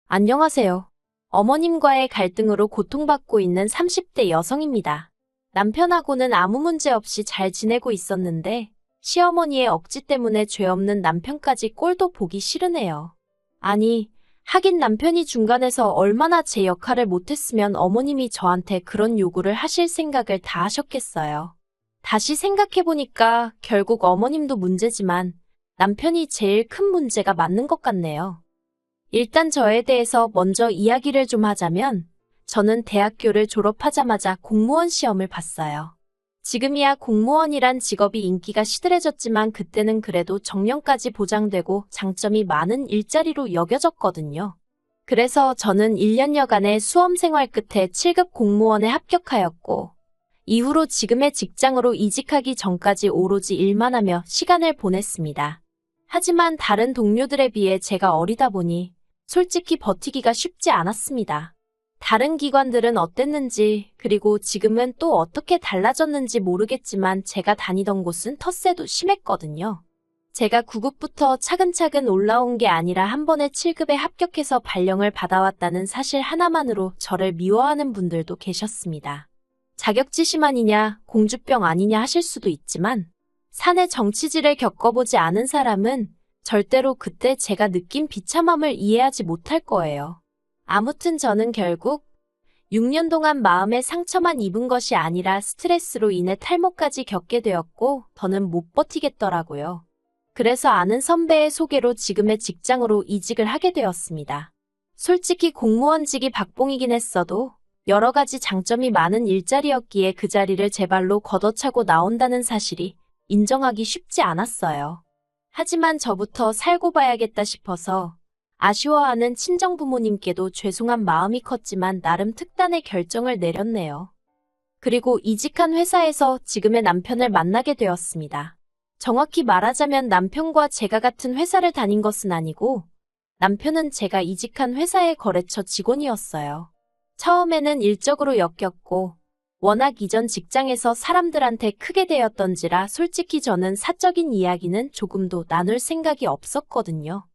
안녕하세요. 어머님과의 갈등으로 고통받고 있는 30대 여성입니다. 남편하고는 아무 문제 없이 잘 지내고 있었는데 시어머니의 억지 때문에 죄 없는 남편까지 꼴도 보기 싫으네요. 아니, 하긴 남편이 중간에서 얼마나 제 역할을 못했으면 어머님이 저한테 그런 요구를 하실 생각을 다 하셨겠어요. 다시 생각해보니까 결국 어머님도 문제지만 남편이 제일 큰 문제가 맞는 것 같네요. 일단 저에 대해서 먼저 이야기를 좀 하자면 저는 대학교를 졸업하자마자 공무원 시험을 봤어요. 지금이야 공무원이란 직업이 인기가 시들해졌지만 그때는 그래도 정년까지 보장되고 장점이 많은 일자리로 여겨졌거든요. 그래서 저는 1년여간의 수험 생활 끝에 7급 공무원에 합격하였고 이후로 지금의 직장으로 이직하기 전까지 오로지 일만 하며 시간을 보냈습니다. 하지만 다른 동료들에 비해 제가 어리다 보니 솔직히 버티기가 쉽지 않았습니다. 다른 기관들은 어땠는지 그리고 지금은 또 어떻게 달라졌는지 모르겠지만 제가 다니던 곳은 텃세도 심했거든요. 제가 9급부터 차근차근 올라온 게 아니라 한 번에 7급에 합격해서 발령을 받아왔다는 사실 하나만으로 저를 미워하는 분들도 계셨습니다. 자격지심 아니냐, 공주병 아니냐 하실 수도 있지만 사내 정치질을 겪어보지 않은 사람은 절대로 그때 제가 느낀 비참함을 이해하지 못할 거예요. 아무튼 저는 결국 6년 동안 마음의 상처만 입은 것이 아니라 스트레스로 인해 탈모까지 겪게 되었고 더는 못 버티겠더라고요. 그래서 아는 선배의 소개로 지금의 직장으로 이직을 하게 되었습니다. 솔직히 공무원직이 박봉이긴 했어도 여러 가지 장점이 많은 일자리였기에 그 자리를 제 발로 걷어차고 나온다는 사실이 인정하기 쉽지 않았어요. 하지만 저부터 살고 봐야겠다 싶어서 아쉬워하는 친정부모님께도 죄송한 마음이 컸지만 나름 특단의 결정을 내렸네요. 그리고 이직한 회사에서 지금의 남편을 만나게 되었습니다. 정확히 말하자면 남편과 제가 같은 회사를 다닌 것은 아니고 남편은 제가 이직한 회사의 거래처 직원이었어요. 처음에는 일적으로 엮였고 워낙 이전 직장에서 사람들한테 크게 대었던지라 솔직히 저는 사적인 이야기는 조금도 나눌 생각이 없었거든요.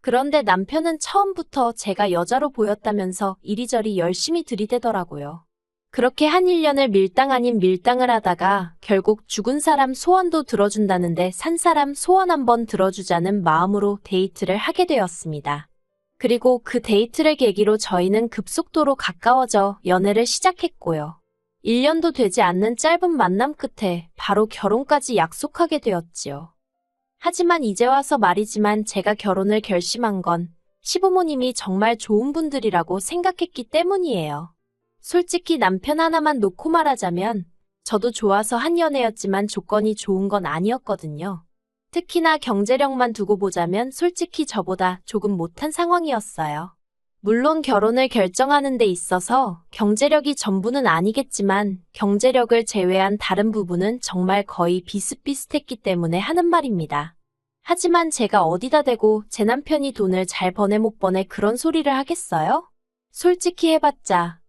그런데 남편은 처음부터 제가 여자로 보였다면서 이리저리 열심히 들이대더라고요. 그렇게 한 1년을 밀당 아닌 밀당을 하다가 결국 죽은 사람 소원도 들어준다는데 산 사람 소원 한번 들어주자는 마음으로 데이트를 하게 되었습니다. 그리고 그 데이트를 계기로 저희는 급속도로 가까워져 연애를 시작했고요. 1년도 되지 않는 짧은 만남 끝에 바로 결혼까지 약속하게 되었지요. 하지만 이제 와서 말이지만 제가 결혼을 결심한 건 시부모님이 정말 좋은 분들이라고 생각했기 때문이에요. 솔직히 남편 하나만 놓고 말하자면 저도 좋아서 한 연애였지만 조건이 좋은 건 아니었거든요. 특히나 경제력만 두고 보자면 솔직히 저보다 조금 못한 상황이었어요. 물론 결혼을 결정하는 데 있어서 경제력이 전부는 아니겠지만 경제력을 제외한 다른 부분은 정말 거의 비슷비슷했기 때문에 하는 말입니다. 하지만 제가 어디다 대고 제 남편이 돈을 잘 버네 못 버네 그런 소리를 하겠어요? 솔직히 해봤자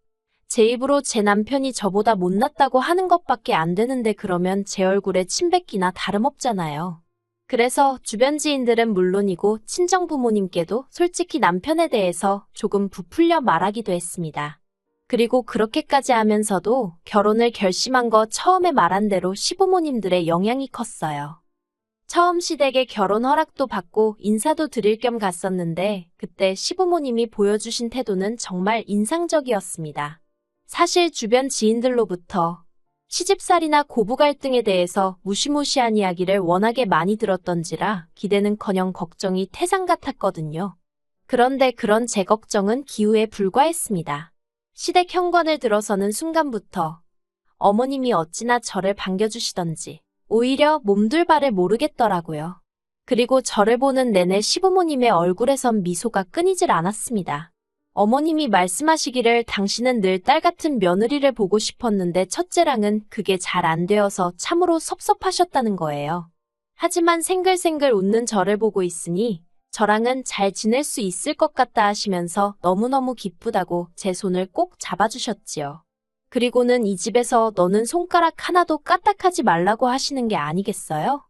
제 입으로 제 남편이 저보다 못났다고 하는 것밖에 안 되는데 그러면 제 얼굴에 침 뱉기나 다름없잖아요. 그래서 주변 지인들은 물론이고 친정부모님께도 솔직히 남편에 대해서 조금 부풀려 말하기도 했습니다. 그리고 그렇게까지 하면서도 결혼을 결심한 거 처음에 말한 대로 시부모님들의 영향이 컸어요. 처음 시댁에 결혼 허락도 받고 인사도 드릴 겸 갔었는데 그때 시부모님이 보여주신 태도는 정말 인상적이었습니다. 사실 주변 지인들로부터 시집살이나 고부 갈등에 대해서 무시무시한 이야기를 워낙에 많이 들었던지라 기대는커녕 걱정이 태산 같았거든요. 그런데 그런 제 걱정은 기우에 불과했습니다. 시댁 현관을 들어서는 순간부터 어머님이 어찌나 저를 반겨주시던지 오히려 몸둘 바를 모르겠더라고요. 그리고 저를 보는 내내 시부모님의 얼굴에선 미소가 끊이질 않았습니다. 어머님이 말씀하시기를 당신은 늘 딸 같은 며느리를 보고 싶었는데 첫째랑은 그게 잘 안 되어서 참으로 섭섭하셨다는 거예요. 하지만 생글생글 웃는 저를 보고 있으니 저랑은 잘 지낼 수 있을 것 같다 하시면서 너무너무 기쁘다고 제 손을 꼭 잡아주셨지요. 그리고는 이 집에서 너는 손가락 하나도 까딱하지 말라고 하시는 게 아니겠어요?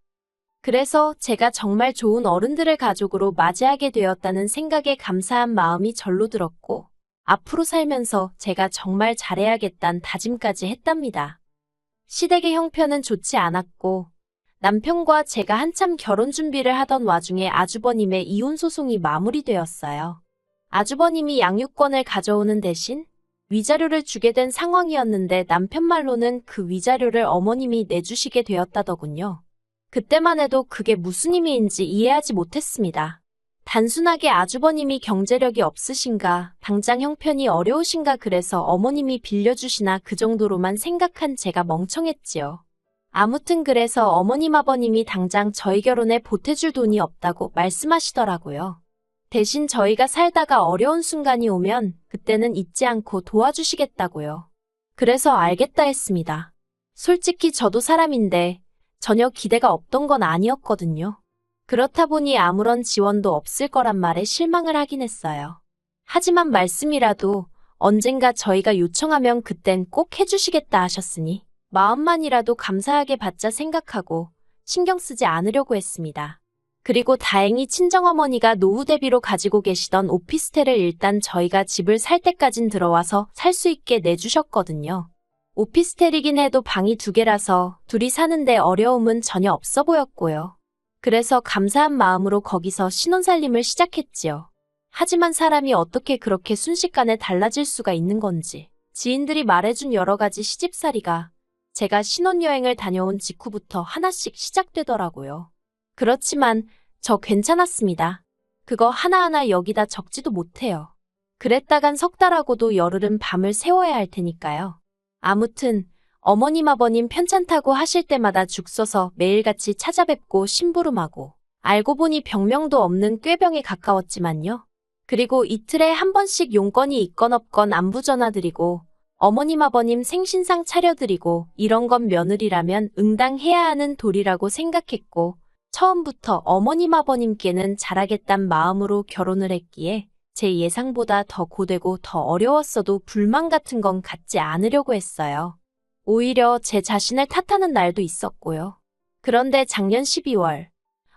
그래서 제가 정말 좋은 어른들을 가족으로 맞이하게 되었다는 생각에 감사한 마음이 절로 들었고, 앞으로 살면서 제가 정말 잘해야겠다는 다짐까지 했답니다. 시댁의 형편은 좋지 않았고, 남편과 제가 한참 결혼 준비를 하던 와중에 아주버님의 이혼 소송이 마무리되었어요. 아주버님이 양육권을 가져오는 대신 위자료를 주게 된 상황이었는데 남편 말로는 그 위자료를 어머님이 내주시게 되었다더군요. 그때만 해도 그게 무슨 의미인지 이해하지 못했습니다. 단순하게 아주버님이 경제력이 없으신가, 당장 형편이 어려우신가 그래서 어머님이 빌려주시나 그 정도로만 생각한 제가 멍청했지요. 아무튼 그래서 어머님 아버님이 당장 저희 결혼에 보태줄 돈이 없다고 말씀하시더라고요. 대신 저희가 살다가 어려운 순간이 오면 그때는 잊지 않고 도와주시겠다고요. 그래서 알겠다 했습니다. 솔직히 저도 사람인데 전혀 기대가 없던 건 아니었거든요. 그렇다 보니 아무런 지원도 없을 거란 말에 실망을 하긴 했어요. 하지만 말씀이라도 언젠가 저희가 요청하면 그땐 꼭 해주시겠다 하셨으니 마음만이라도 감사하게 받자 생각하고 신경 쓰지 않으려고 했습니다. 그리고 다행히 친정어머니가 노후 대비로 가지고 계시던 오피스텔을 일단 저희가 집을 살 때까진 들어와서 살 수 있게 내주셨거든요. 오피스텔이긴 해도 방이 2개라서 둘이 사는데 어려움은 전혀 없어 보였고요. 그래서 감사한 마음으로 거기서 신혼살림을 시작했지요. 하지만 사람이 어떻게 그렇게 순식간에 달라질 수가 있는 건지 지인들이 말해준 여러 가지 시집살이가 제가 신혼여행을 다녀온 직후부터 하나씩 시작되더라고요. 그렇지만 저 괜찮았습니다. 그거 하나하나 여기다 적지도 못해요. 그랬다간 석 달하고도 열흘은 밤을 새워야 할 테니까요. 아무튼 어머님 아버님 편찮다고 하실 때마다 죽 써서 매일같이 찾아뵙고 심부름하고 알고 보니 병명도 없는 꾀병에 가까웠지만요. 그리고 이틀에 한 번씩 용건이 있건 없건 안부 전화드리고 어머님 아버님 생신상 차려드리고 이런 건 며느리라면 응당해야 하는 도리라고 생각했고 처음부터 어머님 아버님께는 잘하겠단 마음으로 결혼을 했기에 제 예상보다 더 고되고 더 어려웠어도 불만 같은 건 갖지 않으려고 했어요. 오히려 제 자신을 탓하는 날도 있었고요. 그런데 작년 12월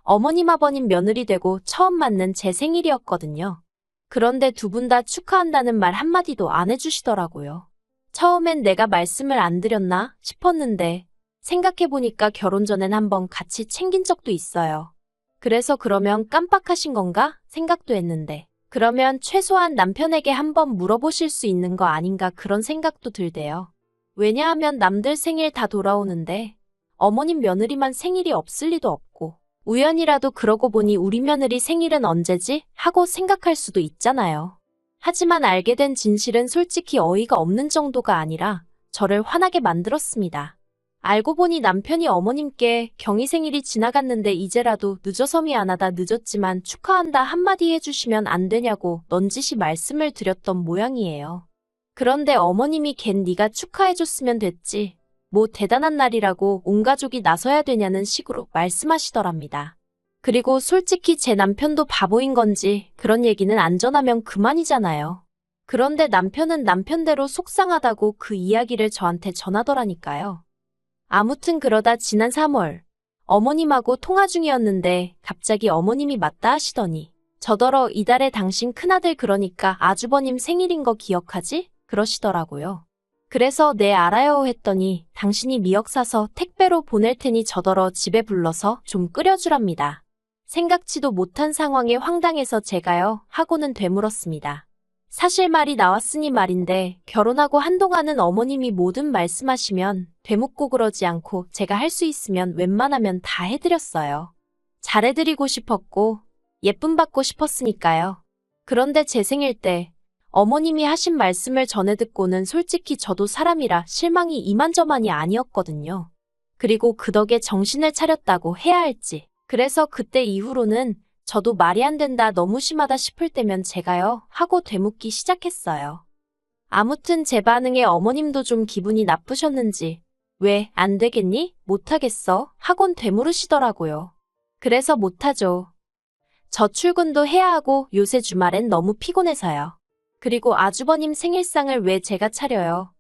어머님 아버님 며느리 되고 처음 맞는 제 생일이었거든요. 그런데 두 분 다 축하한다는 말 한마디도 안 해주시더라고요. 처음엔 내가 말씀을 안 드렸나 싶었는데 생각해보니까 결혼 전엔 한번 같이 챙긴 적도 있어요. 그래서 그러면 깜빡하신 건가 생각도 했는데 그러면 최소한 남편에게 한번 물어보실 수 있는 거 아닌가 그런 생각도 들대요. 왜냐하면 남들 생일 다 돌아오는데 어머님 며느리만 생일이 없을 리도 없고 우연이라도 그러고 보니 우리 며느리 생일은 언제지? 하고 생각할 수도 있잖아요. 하지만 알게 된 진실은 솔직히 어이가 없는 정도가 아니라 저를 화나게 만들었습니다. 알고 보니 남편이 어머님께 경희 생일이 지나갔는데 이제라도 늦어섬이 안 하다 늦었지만 축하한다 한마디 해주시면 안 되냐고 넌지시 말씀을 드렸던 모양이에요. 그런데 어머님이 걘 네가 축하해줬으면 됐지. 뭐 대단한 날이라고 온 가족이 나서야 되냐는 식으로 말씀하시더랍니다. 그리고 솔직히 제 남편도 바보인 건지 그런 얘기는 안 전하면 그만이잖아요. 그런데 남편은 남편대로 속상하다고 그 이야기를 저한테 전하더라니까요. 아무튼 그러다 지난 3월 어머님하고 통화 중이었는데 갑자기 어머님이 맞다 하시더니 저더러 이달에 당신 큰아들 그러니까 아주버님 생일인 거 기억하지? 그러시더라고요. 그래서 네 알아요 했더니 당신이 미역 사서 택배로 보낼 테니 저더러 집에 불러서 좀 끓여주랍니다. 생각지도 못한 상황에 황당해서 제가요 하고는 되물었습니다. 사실 말이 나왔으니 말인데 결혼하고 한동안은 어머님이 뭐든 말씀하시면 되묻고 그러지 않고 제가 할 수 있으면 웬만하면 다 해드렸어요. 잘해드리고 싶었고 예쁨 받고 싶었으니까요. 그런데 제 생일 때 어머님이 하신 말씀을 전해 듣고는 솔직히 저도 사람이라 실망이 이만저만이 아니었거든요. 그리고 그 덕에 정신을 차렸다고 해야 할지. 그래서 그때 이후로는 저도 말이 안 된다 너무 심하다 싶을 때면 제가요 하고 되묻기 시작했어요. 아무튼 제 반응에 어머님도 좀 기분이 나쁘셨는지 왜 안 되겠니? 못하겠어? 하곤 되물으시더라고요. 그래서 못하죠. 저 출근도 해야 하고 요새 주말엔 너무 피곤해서요. 그리고 아주버님 생일상을 왜 제가 차려요?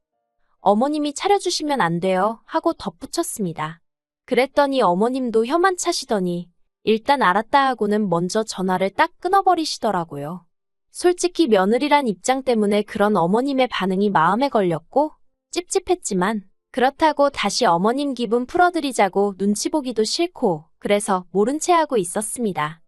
어머님이 차려주시면 안 돼요? 하고 덧붙였습니다. 그랬더니 어머님도 혀만 차시더니 일단 알았다 하고는 먼저 전화를 딱 끊어버리시더라고요. 솔직히 며느리란 입장 때문에 그런 어머님의 반응이 마음에 걸렸고 찝찝했지만 그렇다고 다시 어머님 기분 풀어드리자고 눈치 보기도 싫고 그래서 모른 채 하고 있었습니다.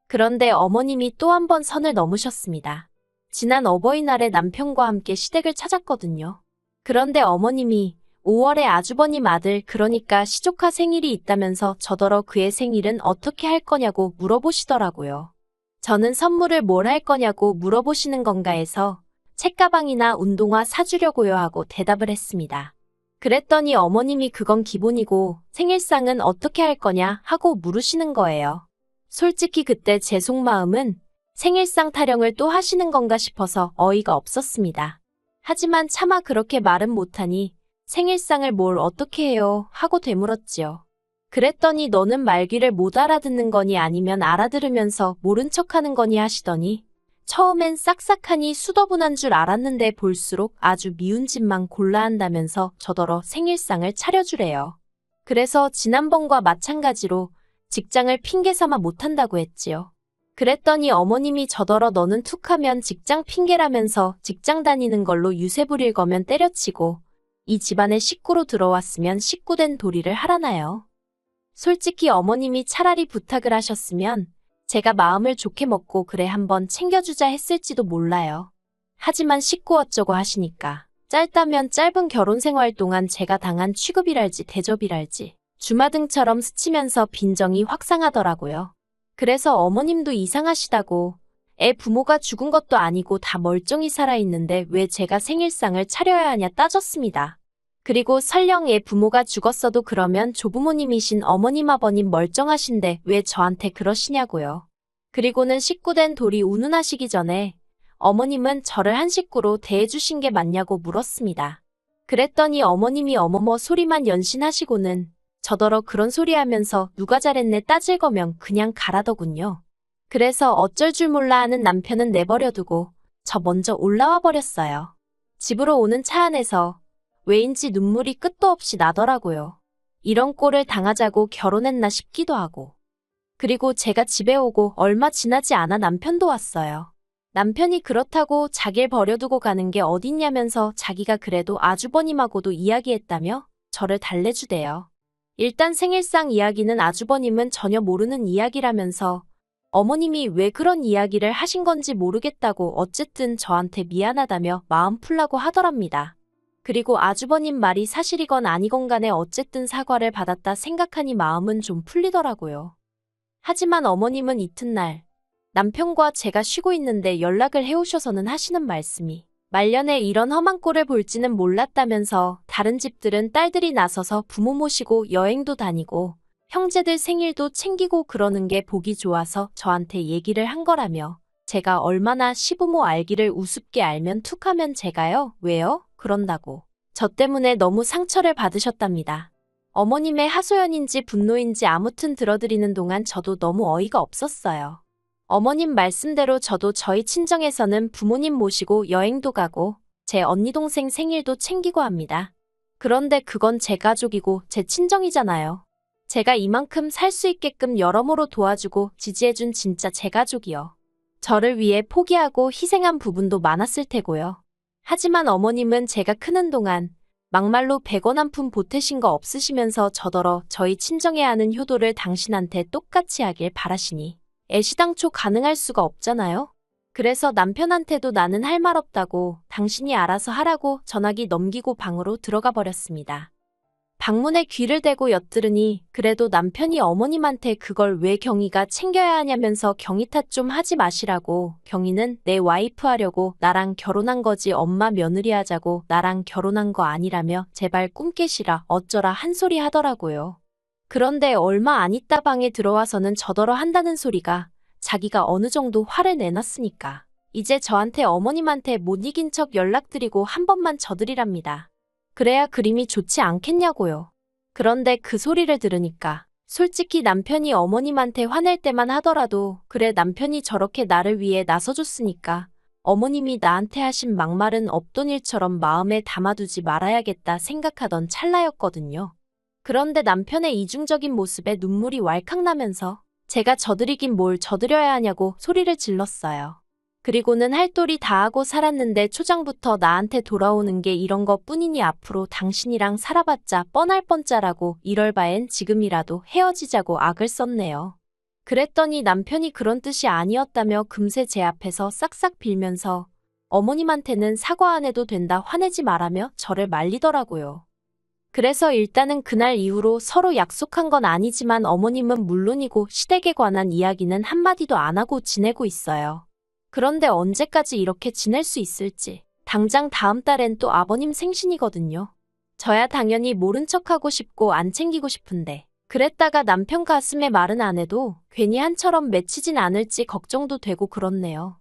그런데 어머님이 또 한 번 선을 넘으셨습니다. 지난 어버이날에 남편과 함께 시댁을 찾았거든요. 그런데 어머님이 5월에 아주버님 아들 그러니까 시조카 생일이 있다면서 저더러 그의 생일은 어떻게 할 거냐고 물어보시더라고요. 저는 선물을 뭘 할 거냐고 물어보시는 건가 해서 책가방이나 운동화 사주려고요 하고 대답을 했습니다. 그랬더니 어머님이 그건 기본이고 생일상은 어떻게 할 거냐 하고 물으시는 거예요. 솔직히 그때 제 속마음은 생일상 타령을 또 하시는 건가 싶어서 어이가 없었습니다. 하지만 차마 그렇게 말은 못하니 생일상을 뭘 어떻게 해요 하고 되물었지요. 그랬더니 너는 말귀를 못 알아듣는 거니 아니면 알아들으면서 모른 척하는 거니 하시더니 처음엔 싹싹하니 수더분한 줄 알았는데 볼수록 아주 미운 짓만 골라 한다면서 저더러 생일상을 차려주래요. 그래서 지난번과 마찬가지로 직장을 핑계 삼아 못한다고 했지요. 그랬더니 어머님이 저더러 너는 툭하면 직장 핑계라면서 직장 다니는 걸로 유세 부릴 거면 때려치고 이 집안에 식구로 들어왔으면 식구된 도리를 하라나요. 솔직히 어머님이 차라리 부탁을 하셨으면 제가 마음을 좋게 먹고 그래 한번 챙겨주자 했을지도 몰라요. 하지만 식구 어쩌고 하시니까 짧다면 짧은 결혼 생활 동안 제가 당한 취급이랄지 대접이랄지 주마등처럼 스치면서 빈정이 확상하더라고요. 그래서 어머님도 이상하시다고 애 부모가 죽은 것도 아니고 다 멀쩡히 살아있는데 왜 제가 생일상을 차려야 하냐 따졌습니다. 그리고 설령 애 부모가 죽었어도 그러면 조부모님이신 어머님 아버님 멀쩡하신데 왜 저한테 그러시냐고요. 그리고는 식구된 돌이 운운하시기 전에 어머님은 저를 한 식구로 대해주신 게 맞냐고 물었습니다. 그랬더니 어머님이 어머머 소리만 연신하시고는 저더러 그런 소리 하면서 누가 잘했네 따질 거면 그냥 가라더군요. 그래서 어쩔 줄 몰라 하는 남편은 내버려두고 저 먼저 올라와 버렸어요. 집으로 오는 차 안에서 왜인지 눈물이 끝도 없이 나더라고요. 이런 꼴을 당하자고 결혼했나 싶기도 하고. 그리고 제가 집에 오고 얼마 지나지 않아 남편도 왔어요. 남편이 그렇다고 자기를 버려두고 가는 게 어딨냐면서 자기가 그래도 아주버님하고도 이야기했다며 저를 달래주대요. 일단 생일상 이야기는 아주버님은 전혀 모르는 이야기라면서 어머님이 왜 그런 이야기를 하신 건지 모르겠다고 어쨌든 저한테 미안하다며 마음 풀라고 하더랍니다. 그리고 아주버님 말이 사실이건 아니건 간에 어쨌든 사과를 받았다 생각하니 마음은 좀 풀리더라고요. 하지만 어머님은 이튿날 남편과 제가 쉬고 있는데 연락을 해오셔서는 하시는 말씀이 말년에 이런 험한 꼴을 볼지는 몰랐다면서 다른 집들은 딸들이 나서서 부모 모시고 여행도 다니고 형제들 생일도 챙기고 그러는 게 보기 좋아서 저한테 얘기를 한 거라며 제가 얼마나 시부모 알기를 우습게 알면 툭하면 제가요? 왜요? 그런다고 저 때문에 너무 상처를 받으셨답니다. 어머님의 하소연인지 분노인지 아무튼 들어드리는 동안 저도 너무 어이가 없었어요. 어머님 말씀대로 저도 저희 친정에서는 부모님 모시고 여행도 가고 제 언니 동생 생일도 챙기고 합니다. 그런데 그건 제 가족이고 제 친정이잖아요. 제가 이만큼 살 수 있게끔 여러모로 도와주고 지지해준 진짜 제 가족이요. 저를 위해 포기하고 희생한 부분도 많았을 테고요. 하지만 어머님은 제가 크는 동안 막말로 100원 한 푼 보태신 거 없으시면서 저더러 저희 친정에 하는 효도를 당신한테 똑같이 하길 바라시니 애시당초 가능할 수가 없잖아요. 그래서 남편한테도 나는 할 말 없다고 당신이 알아서 하라고 전화기 넘기고 방으로 들어가 버렸습니다. 방문에 귀를 대고 엿들으니 그래도 남편이 어머님한테 그걸 왜 경희가 챙겨야 하냐면서 경희 탓 좀 하지 마시라고 경희는 내 와이프 하려고 나랑 결혼한 거지 엄마 며느리 하자고 나랑 결혼한 거 아니라며 제발 꿈 깨시라 어쩌라 한 소리 하더라고요. 그런데 얼마 안 있다 방에 들어와서는 저더러 한다는 소리가 자기가 어느 정도 화를 내놨으니까 이제 저한테 어머님한테 못 이긴 척 연락드리고 한 번만 져드리랍니다. 그래야 그림이 좋지 않겠냐고요. 그런데 그 소리를 들으니까 솔직히 남편이 어머님한테 화낼 때만 하더라도 그래 남편이 저렇게 나를 위해 나서줬으니까 어머님이 나한테 하신 막말은 없던 일처럼 마음에 담아두지 말아야겠다 생각하던 찰나였거든요. 그런데 남편의 이중적인 모습에 눈물이 왈칵 나면서 제가 저들이긴 뭘 저들여야 하냐고 소리를 질렀어요. 그리고는 할 도리 다 하고 살았는데 초장부터 나한테 돌아오는 게 이런 것뿐이니 앞으로 당신이랑 살아봤자 뻔할 뻔짜라고 이럴 바엔 지금이라도 헤어지자고 악을 썼네요. 그랬더니 남편이 그런 뜻이 아니었다며 금세 제 앞에서 싹싹 빌면서 어머님한테는 사과 안 해도 된다 화내지 말라며 저를 말리더라고요. 그래서 일단은 그날 이후로 서로 약속한 건 아니지만 어머님은 물론이고 시댁에 관한 이야기는 한마디도 안 하고 지내고 있어요. 그런데 언제까지 이렇게 지낼 수 있을지. 당장 다음 달엔 또 아버님 생신이거든요. 저야 당연히 모른 척하고 싶고 안 챙기고 싶은데. 그랬다가 남편 가슴에 말은 안 해도 괜히 한처럼 맺히진 않을지 걱정도 되고 그렇네요.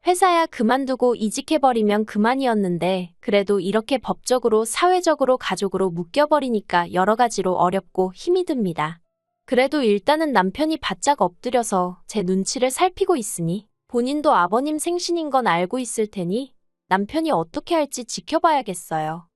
회사야 그만두고 이직해버리면 그만이었는데 그래도 이렇게 법적으로 사회적으로 가족으로 묶여버리니까 여러 가지로 어렵고 힘이 듭니다. 그래도 일단은 남편이 바짝 엎드려서 제 눈치를 살피고 있으니 본인도 아버님 생신인 건 알고 있을 테니 남편이 어떻게 할지 지켜봐야겠어요.